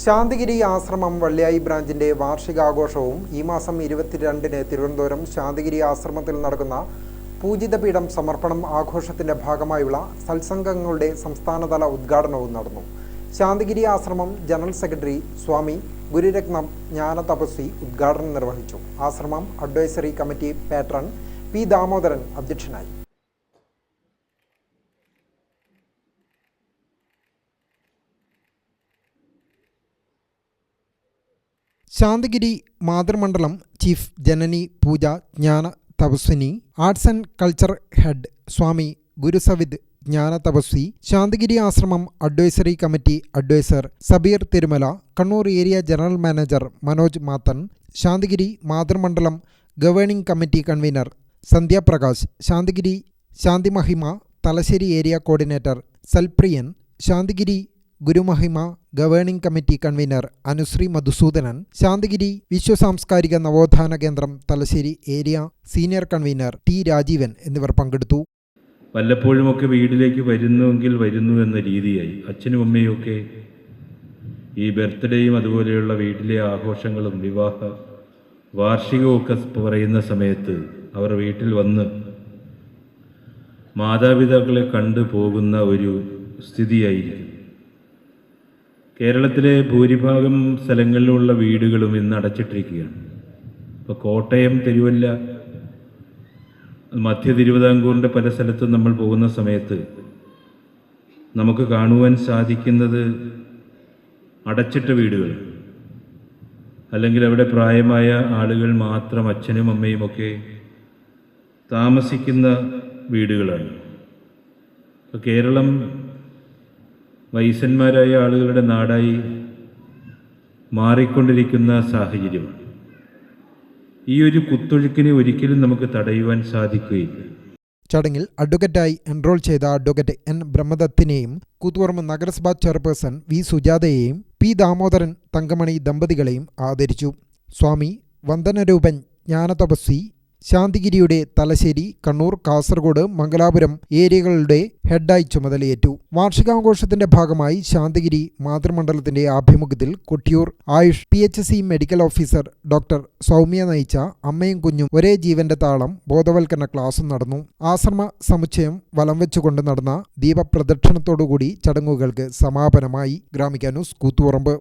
ശാന്തിഗിരി ആശ്രമം വള്ളിയായി ബ്രാഞ്ചിന്റെ വാർഷികാഘോഷവും ഈ മാസം 22-ന് തിരുവനന്തപുരം ശാന്തിഗിരി ആശ്രമത്തിൽ നടക്കുന്ന പൂജിതപീഠം സമർപ്പണം ആഘോഷത്തിന്റെ ഭാഗമായുള്ള സത്സംഗങ്ങളുടെ സംസ്ഥാനതല ഉദ്ഘാടനവും നടന്നു. ശാന്തിഗിരി ആശ്രമം ജനറൽ സെക്രട്ടറി സ്വാമി ഗുരുരത്നം ജ്ഞാനതപസ്വി ഉദ്ഘാടനം നിർവഹിച്ചു. ആശ്രമം advisory committee patron P Damodaran അധ്യക്ഷനായി. Santhigiri Mathrumandalam chief Janani Pooja Jnana Thapaswini, arts and culture head Swami Gurusavidh Jnana Thapaswi, Santhigiri ആശ്രമം advisory committee adviser Sabeer Thirumala, Kannur area general manager Manoj Mathan, Santhigiri Mathrumandalam governing committee convener Sandhyaprakash, Santhigiri Shanthimahima Thalassery area coordinator Salpriyan, Santhigiri Gurumahima governing committee convener Anusree Madhusoodanan, Santhigiri വിശ്വസാംസ്കാരിക നവോത്ഥാന കേന്ദ്രം Thalassery area senior convener T Rajeevan എന്നിവർ പങ്കെടുത്തു. വല്ലപ്പോഴുമൊക്കെ വീട്ടിലേക്ക് വരുന്നുവെങ്കിൽ വരുന്നു എന്ന രീതിയായി അച്ഛനും അമ്മയും ഒക്കെ ഈ ബർത്ത്ഡേയും അതുപോലെയുള്ള വീട്ടിലെ ആഘോഷങ്ങളും വിവാഹ വാർഷികവും ഒക്കെ പറയുന്ന സമയത്ത് അവർ വീട്ടിൽ വന്ന് മാതാപിതാക്കളെ കണ്ടു പോകുന്ന ഒരു സ്ഥിതിയായിരിക്കും. കേരളത്തിലെ ഭൂരിഭാഗം സ്ഥലങ്ങളിലുള്ള വീടുകളും ഇന്ന് അടച്ചിട്ടിരിക്കുകയാണ്. ഇപ്പോൾ കോട്ടയം, തിരുവല്ല, മധ്യ തിരുവിതാംകൂറിൻ്റെ പല സ്ഥലത്തും നമ്മൾ പോകുന്ന സമയത്ത് നമുക്ക് കാണുവാൻ സാധിക്കുന്നത് അടച്ചിട്ട വീടുകൾ, അല്ലെങ്കിൽ അവിടെ പ്രായമായ ആളുകൾ മാത്രം അച്ഛനും അമ്മയും ഒക്കെ താമസിക്കുന്ന വീടുകളാണ്. ഇപ്പോൾ കേരളം വയസ്സന്മാരായ ആളുകളുടെ നാടായി മാറിക്കൊണ്ടിരിക്കുന്ന സാഹചര്യമാണ്. ഈ ഒരു കുത്തൊഴുക്കിനെ ഒരിക്കലും നമുക്ക് തടയുവാൻ സാധിക്കുകയില്ല. ചടങ്ങിൽ അഡ്വക്കറ്റായി എൻറോൾ ചെയ്ത അഡ്വക്കറ്റ് എൻ ബ്രഹ്മദത്തിനെയും കൂത്തുപറമ്പ് നഗരസഭാ ചെയർപേഴ്സൺ വി സുജാതയെയും പി ദാമോദരൻ തങ്കമണി ദമ്പതികളെയും ആദരിച്ചു. സ്വാമി വന്ദനരൂപൻ ജ്ഞാനതപസ്വി ശാന്തിഗിരിയുടെ തലശ്ശേരി, കണ്ണൂർ, കാസർഗോഡ്, മംഗലാപുരം ഏരിയകളുടെ ഹെഡായി ചുമതലയേറ്റു. വാർഷികാഘോഷത്തിന്റെ ഭാഗമായി ശാന്തിഗിരി മാതൃമണ്ഡലത്തിന്റെ ആഭിമുഖ്യത്തിൽ Kottiyoor Ayush PHC medical officer doctor Soumya നയിച്ച അമ്മയും കുഞ്ഞും ഒരേ ജീവന്റെ താളം ബോധവൽക്കരണ ക്ലാസും നടന്നു. ആശ്രമ സമുച്ചയം വലം വെച്ചുകൊണ്ട് നടന്ന ദീപപ്രദക്ഷിണത്തോടുകൂടി ചടങ്ങുകൾക്ക് സമാപനമായി. ഗ്രാമിക ന്യൂസ്, കൂത്തുപറമ്പ്.